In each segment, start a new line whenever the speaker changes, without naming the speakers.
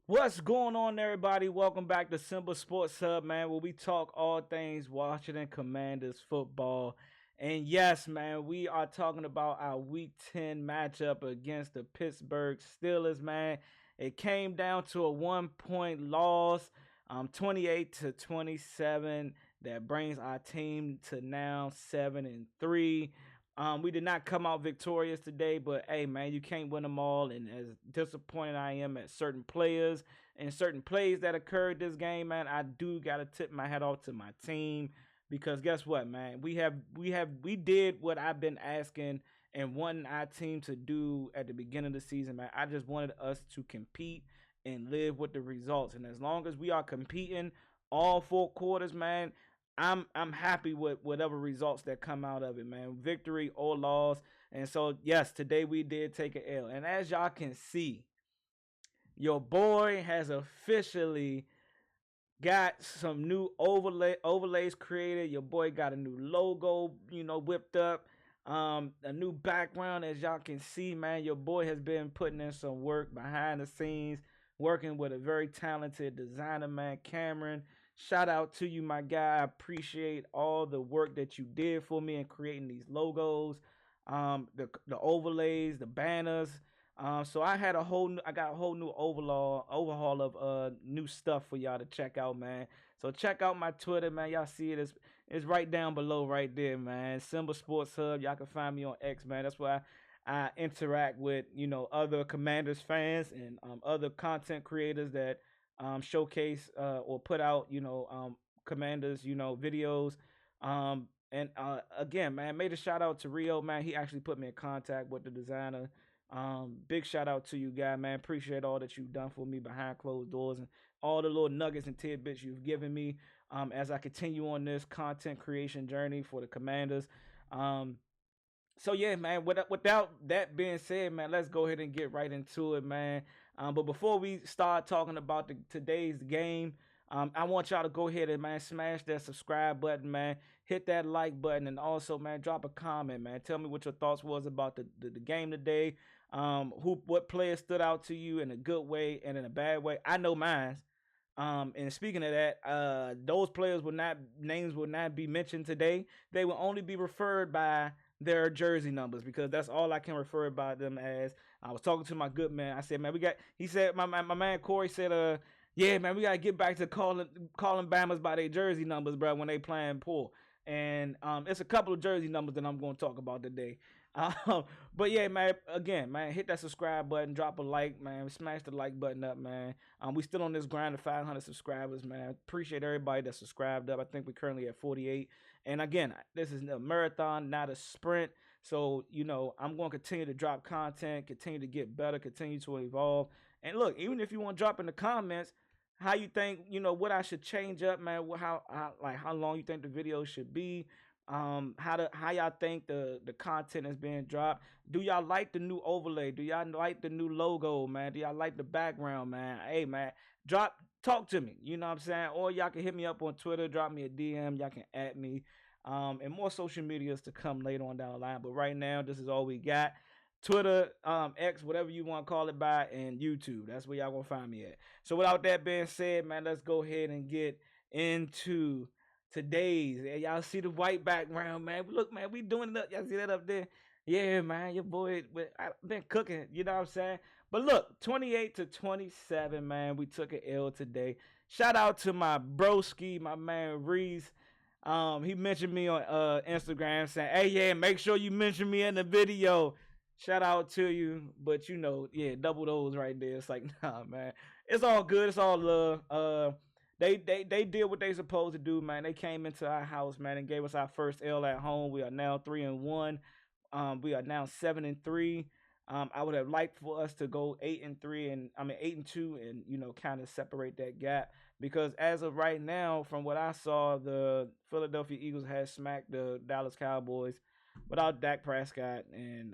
What's going on, everybody? Welcome back to Simple Sports Hub, man, where we talk all things Washington Commanders football. And yes, man, we are talking about our Week 10 matchup against the Pittsburgh Steelers, man. It came down to a 1 point loss, 28-27. That brings our team to now 7-3. We did not come out victorious today, but hey, man, you can't win them all. And as disappointed I am at certain players and certain plays that occurred this game, man, I do gotta tip my hat off to my team because guess what, man, we did what I've been asking and wanting our team to do at the beginning of the season, man. I just wanted us to compete and live with the results, and as long as we are competing all 4 quarters, man, I'm happy with whatever results that come out of it, man. Victory or loss. And so yes, today we did take an L. And as y'all can see, your boy has officially got some new overlays created. Your boy got a new logo, whipped up. A new background, as y'all can see, man. Your boy has been putting in some work behind the scenes, working with a very talented designer, man, Cameron. Shout out to you, my guy. I appreciate all the work that you did for me in creating these logos, the overlays, the banners. So I got a whole new overhaul of new stuff for y'all to check out, man. So check out my Twitter, man. Y'all see it. It's right down below, right there, man. Symbol Sports Hub. Y'all can find me on X, man. That's why I interact with other Commanders fans and other content creators that showcase or put out Commanders videos. And again, man, made a shout out to Rio, man. He actually put me in contact with the designer. Big shout out to you, guy, man. Appreciate all that you've done for me behind closed doors and all the little nuggets and tidbits you've given me as I continue on this content creation journey for the Commanders. Um, so yeah, man. Without that being said, man, let's go ahead and get right into it, man. But before we start talking about today's game, I want y'all to go ahead and, man, smash that subscribe button, man. Hit that like button, and also, man, drop a comment, man. Tell me what your thoughts was about the game today. What players stood out to you in a good way and in a bad way. I know mine. And speaking of that, those players will not names will not be mentioned today. They will only be referred by their jersey numbers because that's all I can refer about them as. I was talking to my good man. I said, man, he said, my man Corey said, yeah, man, we gotta get back to calling Bammers by their jersey numbers, bro, when they playing poor. And it's a couple of jersey numbers that I'm going to talk about today. Um, but yeah, man, again, man, hit that subscribe button, drop a like, man, smash the like button up, man. We still on this grind of 500 subscribers, man. Appreciate everybody that subscribed up. I think we're currently at 48. And again, this is a marathon, not a sprint. So, I'm going to continue to drop content, continue to get better, continue to evolve. And look, even if you want to drop in the comments how you think, what I should change up, man, how long you think the video should be, how y'all think the content is being dropped. Do y'all like the new overlay? Do y'all like the new logo, man? Do y'all like the background, man? Hey, man, talk to me, you know what I'm saying? Or y'all can hit me up on Twitter, drop me a DM, y'all can add me. And more social medias to come later on down the line. But right now, this is all we got. Twitter, X, whatever you want to call it by, and YouTube. That's where y'all gonna find me at. So without that being said, man, let's go ahead and get into today's. Y'all see the white background, man. Look, man, we doing it up. Y'all see that up there? Yeah, man, your boy, I've been cooking. You know what I'm saying? But look, 28-27, man. We took an L today. Shout out to my broski, my man Reese. He mentioned me on Instagram saying, "Hey, yeah, make sure you mention me in the video." Shout out to you, but yeah, double those right there. It's like, nah, man, it's all good. It's all love. They did what they supposed to do, man. They came into our house, man, and gave us our first L at home. We are now 3-1. We are now 7-3. I would have liked for us to go 8-3, and 8-2, and kind of separate that gap because as of right now, from what I saw, the Philadelphia Eagles had smacked the Dallas Cowboys without Dak Prescott and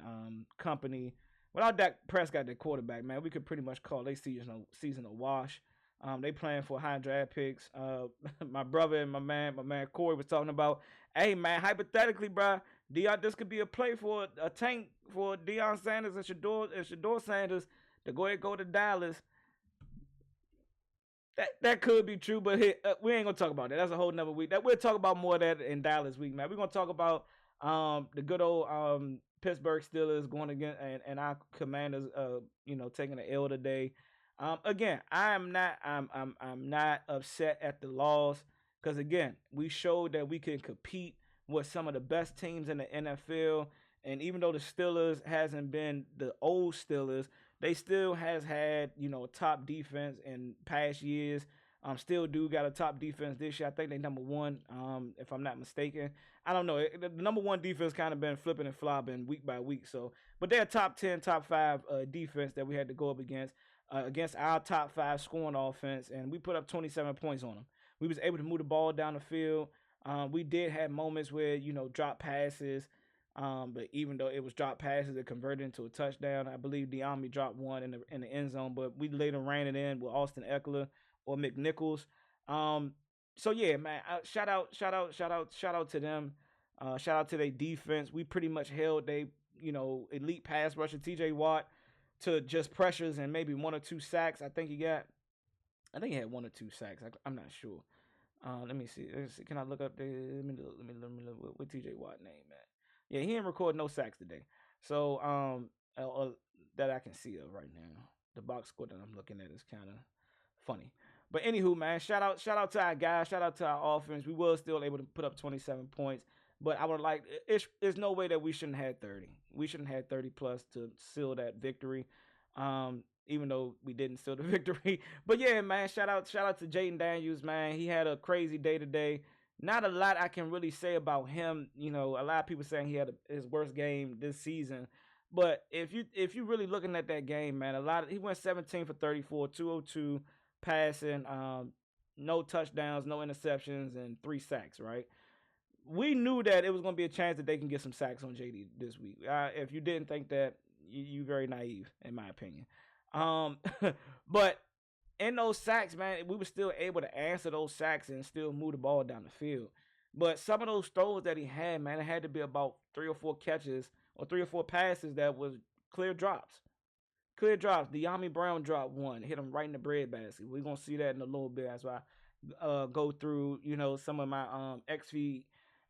company. Without Dak Prescott, the quarterback, man, we could pretty much call their season a wash. They playing for high draft picks. My brother and my man Corey was talking about, hey man, hypothetically, bro, this could be a play for a tank for Deion Sanders and Shador Sanders to go ahead and go to Dallas. That could be true, but we ain't gonna talk about that. That's a whole nother week. That we'll talk about more of that in Dallas week, man. We're gonna talk about the good old Pittsburgh Steelers going against and our Commanders taking the L today. Again, I'm not upset at the loss because again we showed that we can compete with some of the best teams in the NFL. And even though the Steelers hasn't been the old Steelers, they still has had top defense in past years. Still do got a top defense this year. I think they number one, if I'm not mistaken. I don't know. The number one defense kind of been flipping and flopping week by week. So, but they're a top 10, top 5 defense that we had to go up against our top 5 scoring offense, and we put up 27 points on them. We was able to move the ball down the field. We did have moments where drop passes. But even though it was drop passes, it converted into a touchdown. I believe De'Ami dropped one in the end zone, but we later ran it in with Austin Eckler or McNichols. So yeah, man, shout out to them. Shout out to their defense. We pretty much held they elite pass rusher TJ Watt to just pressures and maybe 1 or 2 sacks. I think he had 1 or 2 sacks. I'm not sure. Let me see. Can I look up the? Let me look what TJ Watt name, man. Yeah, he ain't record no sacks today. So that I can see of right now. The box score that I'm looking at is kind of funny. But anywho, man, shout out to our guys, shout out to our offense. We were still able to put up 27 points. But I would like there's no way that we shouldn't have 30. We shouldn't have 30 plus to seal that victory. Even though we didn't seal the victory. But yeah, man, shout out to Jaden Daniels, man. He had a crazy day today. Not a lot I can really say about him. A lot of people saying he had his worst game this season. But if you really looking at that game, man, he went 17 for 34, 202 passing, no touchdowns, no interceptions, and 3 sacks, right? We knew that it was going to be a chance that they can get some sacks on JD this week. If you didn't think that, you very naive, in my opinion. But in those sacks, man, we were still able to answer those sacks and still move the ball down the field. But some of those throws that he had, man, it had to be about 3 or 4 catches or 3 or 4 passes that was clear drops. Clear drops. De'Ami Brown dropped one, hit him right in the breadbasket. We're going to see that in a little bit as I go through, some of my X feed.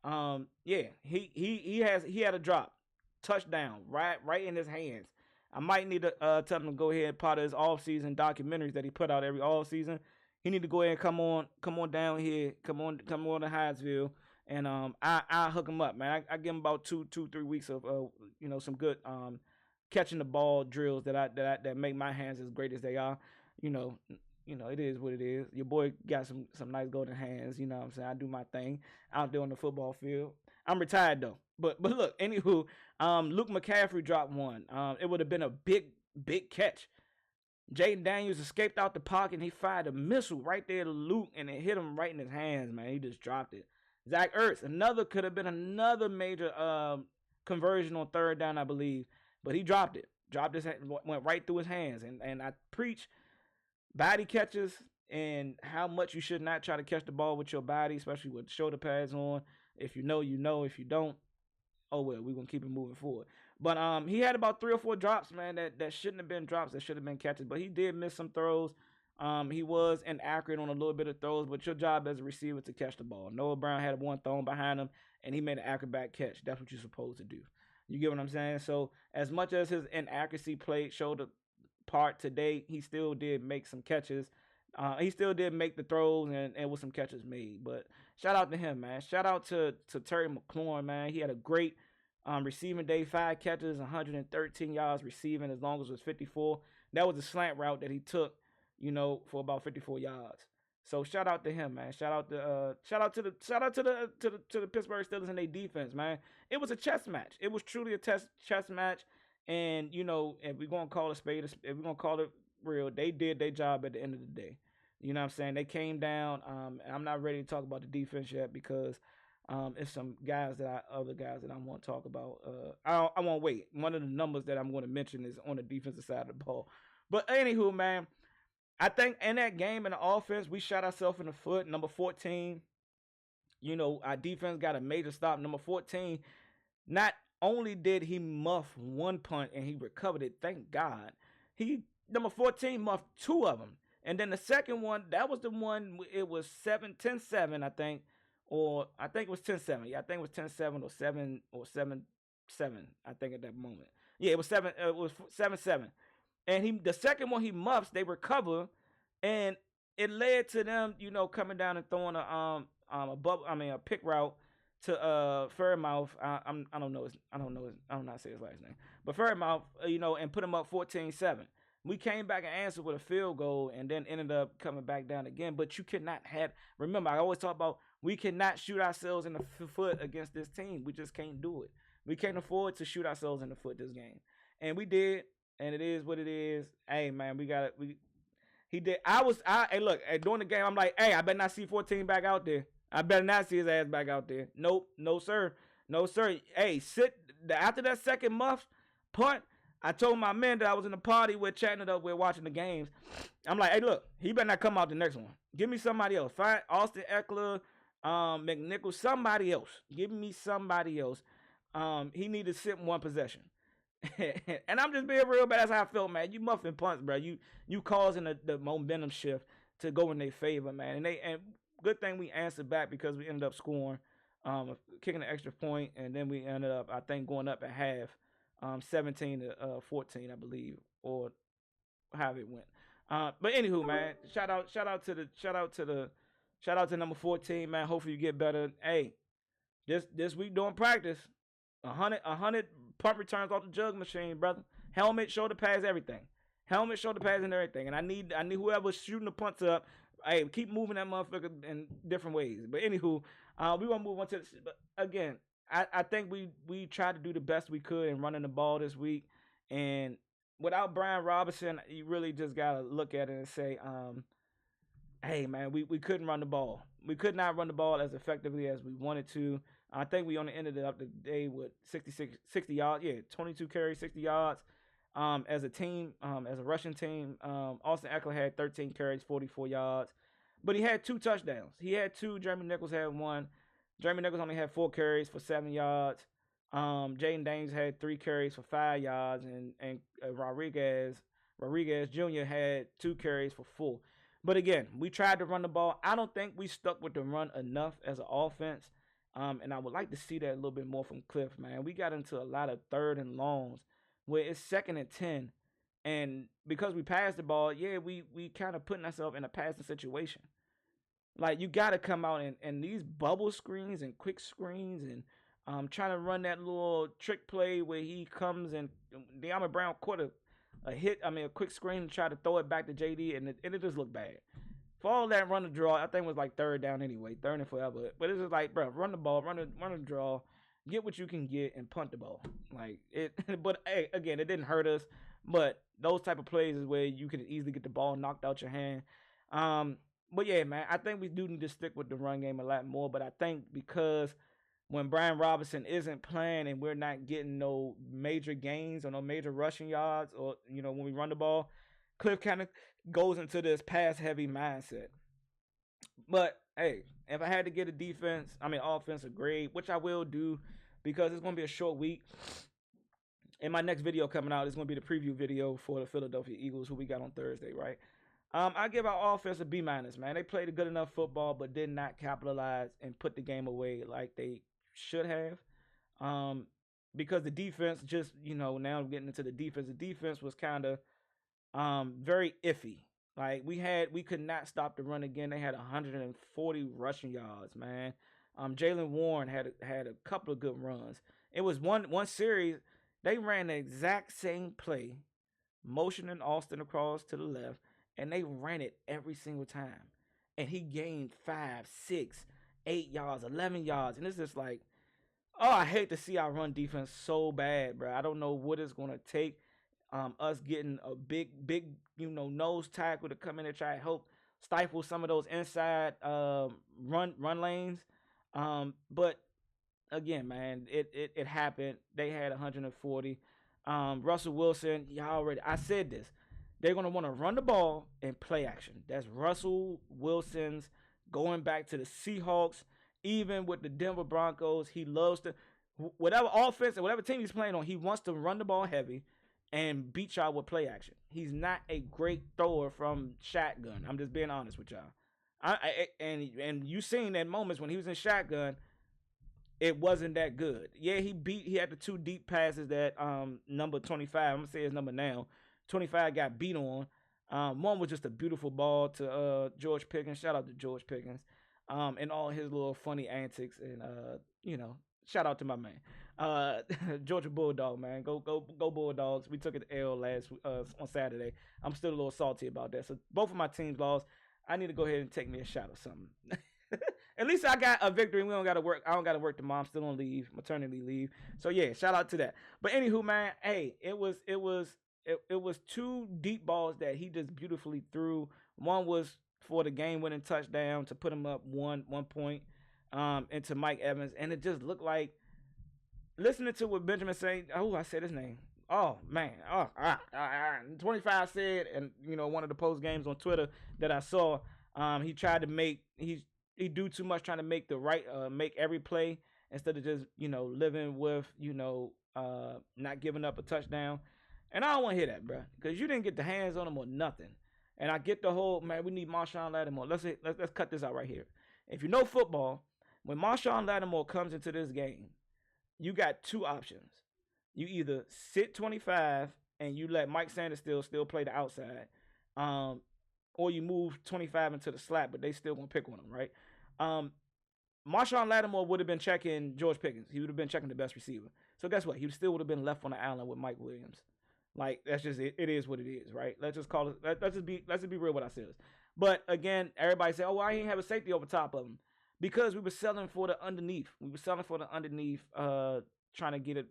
Yeah, he had a drop. Touchdown, right in his hands. I might need to tell him to go ahead and part of his off-season documentaries that he put out every off-season. He need to go ahead and come on down here, come on to Hyattsville, and I hook him up, man. I give him about 2-3 weeks of some good catching the ball drills that make my hands as great as they are. It is what it is. Your boy got some nice golden hands. You know what I'm saying? I do my thing out there on the football field. I'm retired though. But look, anywho, Luke McCaffrey dropped one. It would have been a big catch. Jaden Daniels escaped out the pocket and he fired a missile right there to Luke and it hit him right in his hands, man. He just dropped it. Zach Ertz, could have been another major conversion on 3rd down, I believe. But he dropped it. Went right through his hands. And I preach body catches and how much you should not try to catch the ball with your body, especially with shoulder pads on. If you know, you know. If you don't, oh well, we're gonna keep it moving forward. But he had about 3 or 4 drops, man, that shouldn't have been drops, that should have been catches. But he did miss some throws. He was inaccurate on a little bit of throws, but your job as a receiver to catch the ball. Noah Brown had one thrown behind him, and he made an acrobat catch. That's what you're supposed to do. You get what I'm saying? So as much as his inaccuracy showed a part today, he still did make some catches. He still did make the throws and with some catches made. But shout out to him, man. Shout out to Terry McLaurin, man. He had a great receiving day, 5 catches, 113 yards receiving, as long as it was 54. That was a slant route that he took, for about 54 yards. So shout out to him, man. Shout out to the Pittsburgh Steelers and their defense, man. It was a chess match. It was truly a chess match. And if we're gonna call it spade, if we're gonna call it real, they did their job at the end of the day. You know what I'm saying? They came down. I'm not ready to talk about the defense yet because it's some other guys that I want to talk about. I won't wait. One of the numbers that I'm going to mention is on the defensive side of the ball. But anywho, man, I think in that game in the offense, we shot ourselves in the foot. Number 14, our defense got a major stop. Number 14, not only did he muff one punt and he recovered it, thank God. Number 14 muffed 2 of them. And then the second one, that was the one, it was 10-7, I think. Or I think it was 10-7. Yeah, I think it was 10-7 or 7-7, I think at that moment. Yeah, it was 7-7. And the second one he muffs, they recover, and it led to them, coming down and throwing a pick route to Fairmouth. I don't know I don't know I don't know how to say his last name. But Fairmouth, and put him up 14-7. We came back and answered with a field goal and then ended up coming back down again. But you cannot remember, I always talk about we cannot shoot ourselves in the foot against this team. We just can't do it. We can't afford to shoot ourselves in the foot this game. And we did, and it is what it is. Hey, man, we got it. He did. Hey, look, during the game, I'm like, hey, I better not see 14 back out there. I better not see his ass back out there. Nope, no, sir. No, sir. Hey, after that second muff punt, I told my men that I was in the party with, chatting it up, we're watching the games. I'm like, hey, look, he better not come out the next one. Give me somebody else. Find Austin Eckler, McNichols, somebody else. Give me somebody else. He need to sit in one possession. And I'm just being real, but that's how I felt, man. You muffing punts, bro. You causing the momentum shift to go in their favor, man. And good thing we answered back, because we ended up scoring, kicking an extra point, and then we ended up, I think, going up at half. 17-14, I believe, or however it went. But anywho, man, shout out to number 14, man. Hopefully you get better. Hey, this week during practice, 100 punt returns off the jug machine, brother. Helmet, shoulder pads, everything. Helmet, shoulder pads, and everything. And I need whoever's shooting the punts up. Hey, keep moving that motherfucker in different ways. But anywho, we want to move on to this. But again, I think we tried to do the best we could in running the ball this week. And without Brian Robinson, you really just got to look at it and say, hey, man, we couldn't run the ball. We could not run the ball as effectively as we wanted to. I think we only ended up the day with 60 yards. Yeah, 22 carries, 60 yards. As a team, as a rushing team, Austin Eckler had 13 carries, 44 yards. But he had 2 touchdowns. He had 2. Jeremy Nichols had 1. Jeremy Nichols only had 4 carries for 7 yards. Jaden Daniels had 3 carries for 5 yards. And Rodriguez Jr. had 2 carries for 4. But again, we tried to run the ball. I don't think we stuck with the run enough as an offense. And I would like to see that a little bit more from Cliff, man. We got into a lot of 3rd and longs where it's 2nd and 10. And because we passed the ball, yeah, we kind of putting ourselves in a passing situation. Like, you got to come out and these bubble screens and quick screens and trying to run that little trick play where he comes and De'Armond Brown caught a quick screen and tried to throw it back to JD, and it just looked bad. For all that run the draw, I think it was like 3rd down anyway, 3rd and forever. But it's just like, bro, run the ball, run the draw, get what you can get, and punt the ball. Like it, but hey, again, it didn't hurt us. But those type of plays is where you can easily get the ball knocked out your hand. But yeah, man, I think we do need to stick with the run game a lot more. But I think because when Brian Robinson isn't playing and we're not getting no major gains or no major rushing yards, or when we run the ball, Cliff kind of goes into this pass-heavy mindset. But hey, if I had to get offensive grade, which I will do because it's going to be a short week. And my next video coming out is going to be the preview video for the Philadelphia Eagles, who we got on Thursday, right? I give our offense a B-, man. They played a good enough football, but did not capitalize and put the game away like they should have. Because the defense just, now I'm getting into the defense. The defense was kind of very iffy. Like, we could not stop the run again. They had 140 rushing yards, man. Jalen Warren had a couple of good runs. It was one series, they ran the exact same play, motioning Austin across to the left, and they ran it every single time. And he gained 5, 6, 8 yards, 11 yards. And it's just like, I hate to see our run defense so bad, bro. I don't know what it's going to take. Us getting a big, nose tackle to come in and try to help stifle some of those inside run lanes. But again, man, it happened. They had 140. Russell Wilson, I said this. They're going to want to run the ball and play action. That's Russell Wilson's going back to the Seahawks, even with the Denver Broncos. He loves to, whatever offense and whatever team he's playing on, he wants to run the ball heavy and beat y'all with play action. He's not a great thrower from shotgun. I'm just being honest with y'all. And you seen that moments when he was in shotgun, it wasn't that good. Yeah, he had the 2 deep passes that number 25, I'm gonna say his number now. 25 got beat on. One was just a beautiful ball to George Pickens. Shout out to George Pickens. And all his little funny antics and shout out to my man. Georgia Bulldog, man. Go Bulldogs. We took it L last on Saturday. I'm still a little salty about that. So both of my teams lost. I need to go ahead and take me a shot or something. At least I got a victory. We don't got to work. I don't got to work tomorrow. I'm still on leave, maternity leave. So yeah, shout out to that. But anywho, man, hey, it was 2 deep balls that he just beautifully threw. One was for the game-winning touchdown to put him up 1 point into Mike Evans, and it just looked like, listening to what Benjamin said. Oh, I said his name. Oh man. 25 said, and one of the post games on Twitter that I saw, he tried to make he do too much trying to make the right make every play instead of just living with not giving up a touchdown. And I don't want to hear that, bro, because you didn't get the hands on him or nothing. And I get the whole, man, we need Marshawn Lattimore. Let's cut this out right here. If you know football, when Marshawn Lattimore comes into this game, you got 2 options. You either sit 25 and you let Mike Sanders still play the outside, or you move 25 into the slot, but they still gonna pick on him, right? Marshawn Lattimore would have been checking George Pickens. He would have been checking the best receiver. So guess what? He still would have been left on the island with Mike Williams. Like, that's just it. It is what it is, right? Let's just call it. Let's just be real with ourselves. But again, everybody say, "Oh, why he didn't have a safety over top of him?" Because we were selling for the underneath. We were selling for the underneath, trying to get it.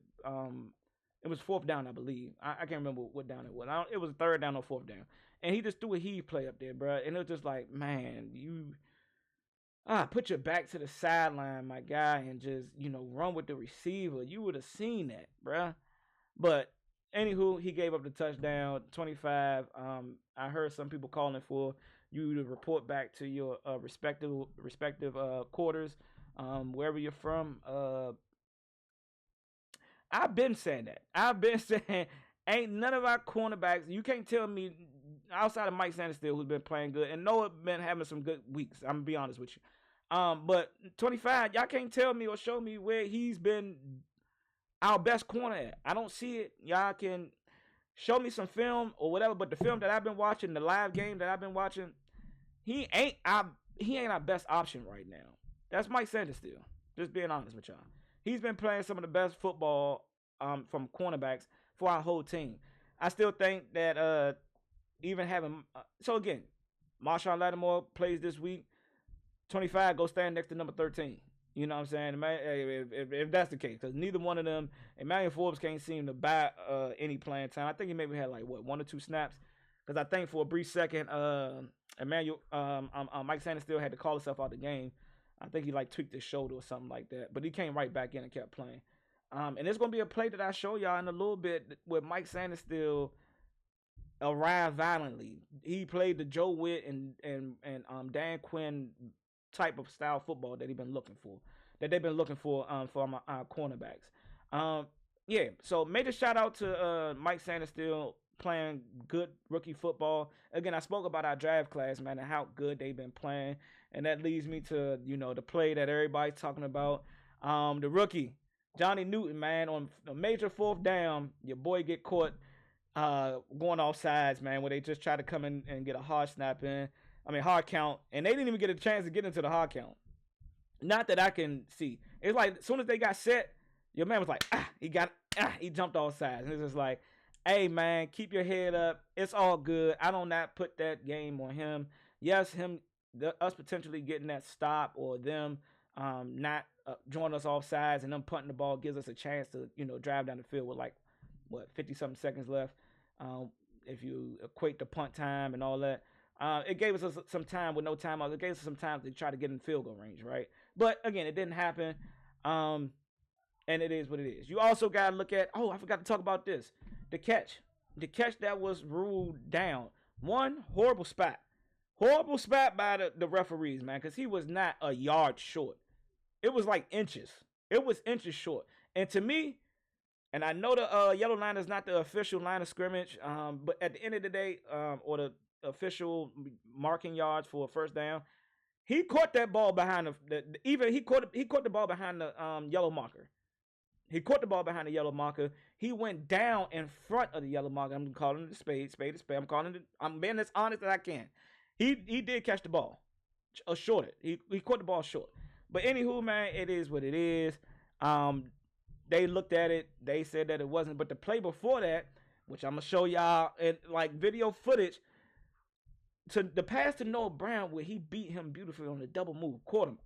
It was 4th down, I believe. I can't remember what down it was. It was 3rd down or 4th down, and he just threw a heave play up there, bro. And it was just like, man, you put your back to the sideline, my guy, and just run with the receiver. You would have seen that, bro. But anywho, he gave up the touchdown, 25. I heard some people calling for you to report back to your respective quarters, wherever you're from. I've been saying that. I've been saying, ain't none of our cornerbacks. You can't tell me outside of Mike Sanders still, who's been playing good, and Noah been having some good weeks. I'm gonna be honest with you. But 25, y'all can't tell me or show me where he's been our best corner at. I don't see it. Y'all can show me some film or whatever, but the film that I've been watching, the live game that I've been watching, he ain't our best option right now. That's Mike Sanders still. Just being honest with y'all. He's been playing some of the best football from cornerbacks for our whole team. I still think that even having so again, Marshawn Lattimore plays this week. 25 go stand next to number 13. You know what I'm saying? If that's the case, because neither one of them, Emmanuel Forbes can't seem to buy any playing time. I think he maybe had like 1 or 2 snaps, because I think for a brief second, Mike Sanders still had to call himself out the game. I think he like tweaked his shoulder or something like that, but he came right back in and kept playing. And it's gonna be a play that I show y'all in a little bit where Mike Sanders still arrived violently. He played the Joe Witt and Dan Quinn type of style football that they've been looking for our cornerbacks. Yeah, so major shout out to Mike Sanders still playing good rookie football. Again, I spoke about our draft class, man, and how good they've been playing, and that leads me to the play that everybody's talking about. The rookie Johnny Newton, man, on a major 4th down, your boy get caught going off sides, man, where they just try to come in and get a hard count, and they didn't even get a chance to get into the hard count. Not that I can see. It's like as soon as they got set, your man was like, he jumped off sides. And it's just like, hey man, keep your head up. It's all good. I don't not put that game on him. Yes, us potentially getting that stop, or them not drawing us off sides and them punting the ball gives us a chance to drive down the field with like 50-something seconds left. If you equate the punt time and all that. It gave us some time with no timeout. It gave us some time to try to get in field goal range, right? But again, it didn't happen. And it is what it is. You also got to look at, I forgot to talk about this. The catch that was ruled down. One horrible spot by the referees, man, because he was not a yard short. It was like inches. It was inches short. And to me, And I know the yellow line is not the official line of scrimmage, but at the end of the day, or the official marking yards for a first down, he caught that ball behind even he caught the ball behind the yellow marker. He caught the ball behind the yellow marker. He went down in front of the yellow marker. I'm calling it a spade, spade, a spade. I'm being as honest as I can. He did catch the ball, short it. He caught the ball short. But anywho, man, it is what it is. Um, they looked at it. They said that it wasn't. But the play before that, which I'm gonna show y'all in like video footage, to the pass to Noah Brown where he beat him beautifully on the double move, caught him.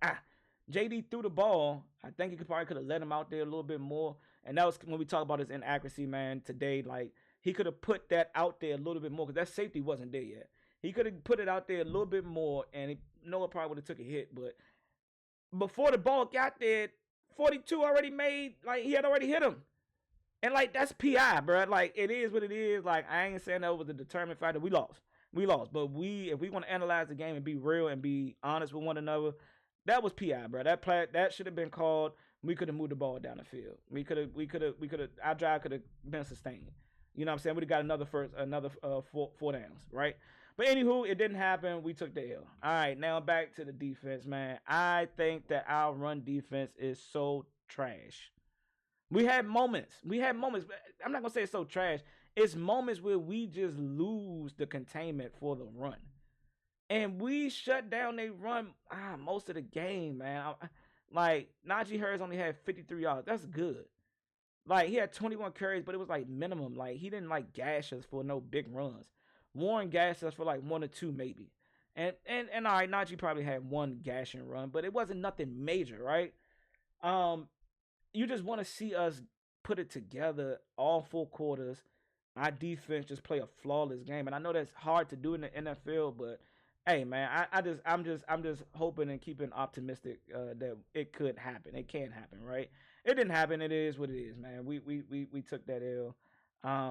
JD threw the ball. I think he probably could have let him out there a little bit more. And that was when we talk about his inaccuracy, man, today. Like, he could have put that out there a little bit more because that safety wasn't there yet. He could have put it out there a little bit more, and Noah probably would have took a hit. But before the ball got there, 42 already made, like, he had already hit him. And, like, that's PI, bro. Like, it is what it is. Like, I ain't saying that was the determined factor. We lost. But if we want to analyze the game and be real and be honest with one another, that was PI, bro. That should have been called. We could have moved the ball down the field. We could have. Our drive could have been sustained. You know what I'm saying? We'd have got another four downs, right? But anywho, it didn't happen. We took the L. All right, now back to the defense, man. I think that our run defense is so trash. We had moments. I'm not gonna say it's so trash. It's moments where we just lose the containment for the run. And we shut down they run most of the game, man. Like, Najee Harris only had 53 yards. That's good. Like, he had 21 carries, but it was like minimum. Like, he didn't like gash us for no big runs. Warren gashed us for like 1 or 2 maybe. And all right, Najee probably had 1 gashing run, but it wasn't nothing major, right? You just want to see us put it together all 4 quarters. Our defense just play a flawless game. And I know that's hard to do in the NFL, but hey, man, I'm just hoping and keeping optimistic that it could happen. It can happen, right? It didn't happen. It is what it is, man. We took that L.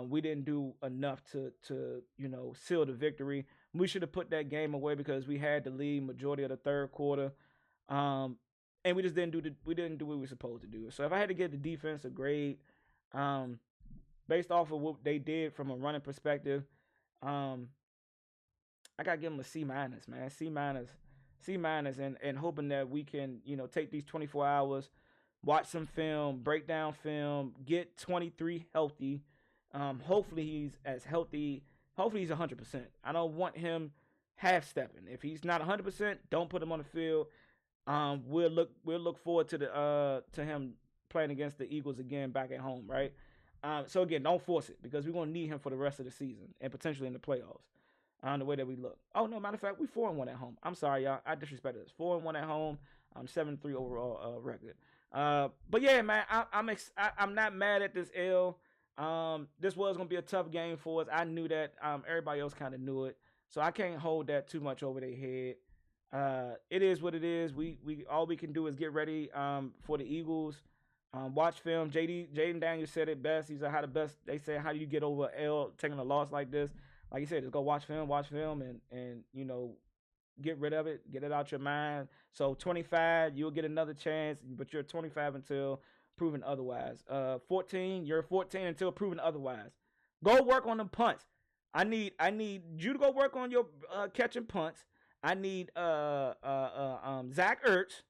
We didn't do enough to seal the victory. We should have put that game away because we had the lead majority of the third quarter, and we just didn't do what we were supposed to do. So if I had to give the defense a grade, based off of what they did from a running perspective, I gotta give them a C minus, man. C minus, and hoping that we can, take these 24 hours, watch some film, break down film, get 23 healthy. Hopefully he's as healthy. Hopefully he's 100%. I don't want him half stepping. If he's not 100%, don't put him on the field. We'll look forward to him playing against the Eagles again back at home, right? So again, don't force it because we're gonna need him for the rest of the season and potentially in the playoffs. On the way that we look. Oh no, matter of fact, we 4-1 at home. I'm sorry, y'all. I disrespected us. 4-1 at home. 7-3 overall record. But yeah, man, I'm not mad at this L. This was gonna be a tough game for us. I knew that. Everybody else kind of knew it, so I can't hold that too much over their head. It is what it is. We all we can do is get ready for the Eagles. Watch film. Jaden Daniels said it best. He said they said how do you get over L taking a loss like this? Like you said, just go watch film, and get rid of it, get it out your mind. So 25, you'll get another chance, but you're 25 until proven otherwise. 14, you're 14 until proven otherwise. Go work on the punts. I need you to go work on your catching punts. I need Zach Ertz,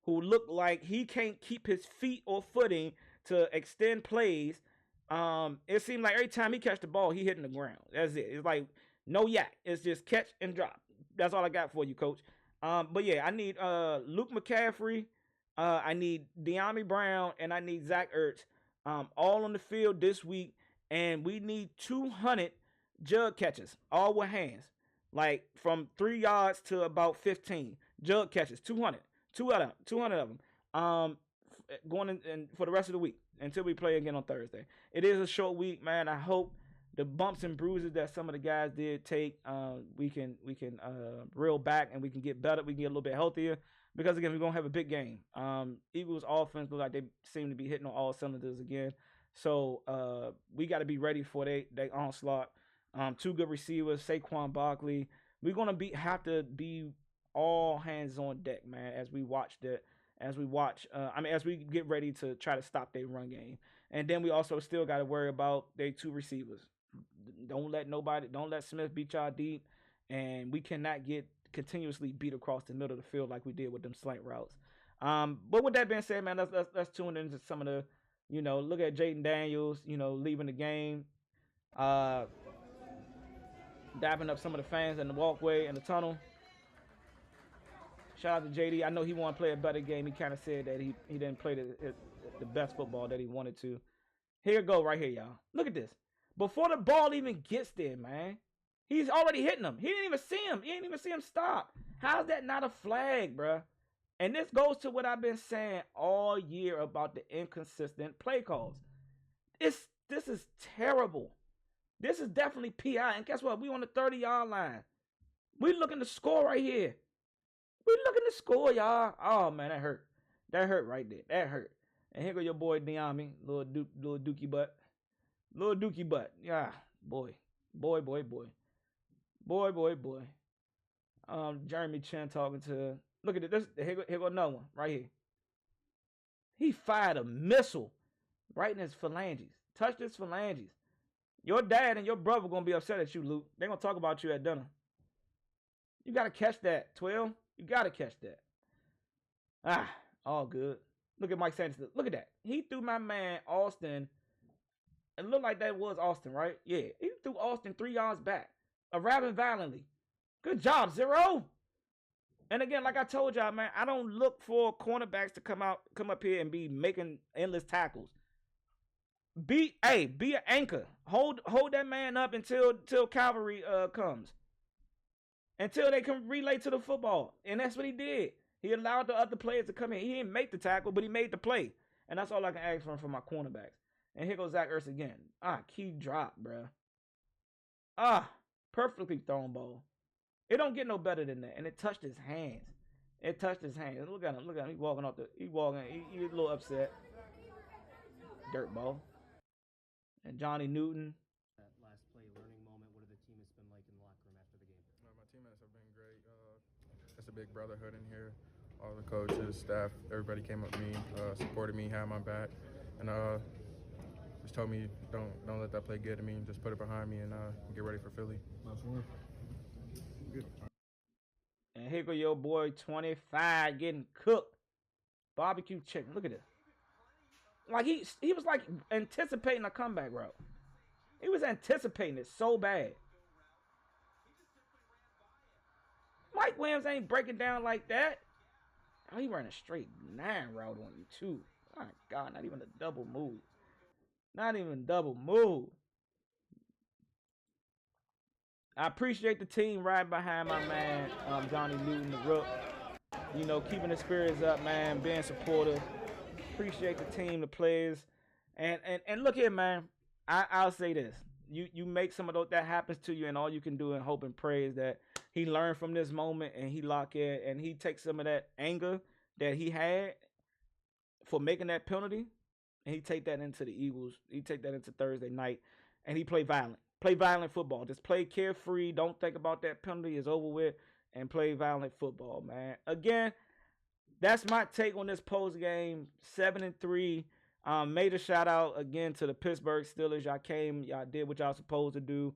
who looked like he can't keep his feet or footing to extend plays. It seemed like every time he catch the ball, he hitting the ground. That's it. It's like no yak. It's just catch and drop. That's all I got for you, coach. But yeah, I need Luke McCaffrey. I need De'Ami Brown, and I need Zach Ertz. All on the field this week, and we need 200 jug catches, all with hands, like from 3 yards to about 15 jug catches. 200 of them. Going in for the rest of the week until we play again on Thursday. It is a short week, man. I hope the bumps and bruises that some of the guys did take, we can reel back and we can get better. We can get a little bit healthier because again, we're gonna have a big game. Eagles offense look like they seem to be hitting on all cylinders again. So we got to be ready for they onslaught. 2 good receivers, Saquon Barkley. We're gonna have to be all hands on deck, man, as we watch that. as we watch. As we get ready to try to stop their run game, and then we also still got to worry about their 2 receivers. Don't let Smith beat y'all deep, and we cannot get continuously beat across the middle of the field like we did with them slant routes. But with that being said, man, let's tune into some of the, look at Jaden Daniels, leaving the game, dapping up some of the fans in the walkway in the tunnel. Shout out to JD. I know he wanted to play a better game. He kind of said that he didn't play the best football that he wanted to. Here it go right here, y'all. Look at this. Before the ball even gets there, man, he's already hitting him. He didn't even see him. He didn't even see him stop. How's that not a flag, bruh? And this goes to what I've been saying all year about the inconsistent play calls. This is terrible. This is definitely PI. And guess what? We on the 30-yard line. We looking to score right here. We looking to score, y'all. Oh, man, that hurt. That hurt right there. That hurt. And here go your boy Diami, little dookie butt. Little dookie butt. Yeah, boy. Boy. Jeremy Chin talking to... Look at this. Here go another one right here. He fired a missile right in his phalanges. Touched his phalanges. Your dad and your brother going to be upset at you, Luke. They're going to talk about you at dinner. You got to catch that, 12. You got to catch that. All good. Look at Mike Sanders. Look at that. He threw my man Austin. It looked like that was Austin, right? Yeah. He threw Austin 3 yards back. Arriving violently. Good job, Zero. And again, like I told y'all, man, I don't look for cornerbacks to come up here and be making endless tackles. Be an anchor. Hold that man up until cavalry comes. Until they can relay to the football. And that's what he did. He allowed the other players to come in. He didn't make the tackle, but he made the play. And that's all I can ask for my cornerbacks. And here goes Zach Ertz again. Key drop, bruh. Perfectly thrown ball. It don't get no better than that. And it touched his hands. Look at him. He's walking off he's a little upset. Dirt ball. And Johnny Newton.
That last play learning moment, what did the teammates been like in the locker room after the game?
My teammates have been great. It's a big brotherhood in here. All the coaches, staff, everybody came up to me, supported me, had my back, and just told me don't let that play get to me, just put it behind me and get ready for Philly.
Nice one. Good.
And here go your boy 25 getting cooked. Barbecue chicken. Look at this. Like he was like anticipating a comeback route. He was anticipating it so bad. Mike Williams ain't breaking down like that. Oh, he ran a straight 9 route on you too. My God, not even a double move. Not even double move. I appreciate the team right behind my man, Johnny Newton, the Rook. Keeping the spirits up, man, being supportive. Appreciate the team, the players. And look here, man. I'll say this. You make some of those, that happens to you, and all you can do and hope and pray is that he learned from this moment and he lock in and he takes some of that anger that he had for making that penalty and he take that into the Eagles. He take that into Thursday night and he play violent. Play violent football. Just play carefree. Don't think about that penalty. It's over with. And play violent football, man. Again, that's my take on this post game. 7-3. Major shout out again to the Pittsburgh Steelers. Y'all came. Y'all did what y'all supposed to do.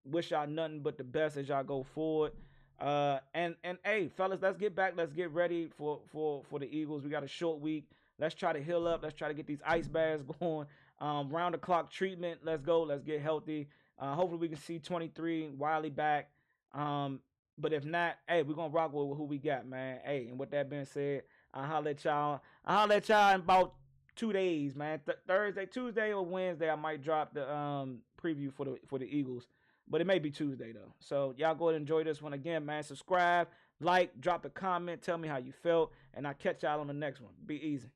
Wish y'all nothing but the best as y'all go forward. And hey, fellas, let's get back. Let's get ready for the Eagles. We got a short week. Let's try to heal up. Let's try to get these ice baths going. Round the clock treatment. Let's go. Let's get healthy. Hopefully we can see 23 Wiley back. But if not, hey, we're gonna rock with who we got, man. Hey, and with that being said, I'll holler at y'all in about 2 days, man. Thursday, Tuesday, or Wednesday, I might drop the preview for the Eagles. But it may be Tuesday though. So y'all go ahead and enjoy this one again, man. Subscribe, like, drop a comment, tell me how you felt, and I'll catch y'all on the next one. Be easy.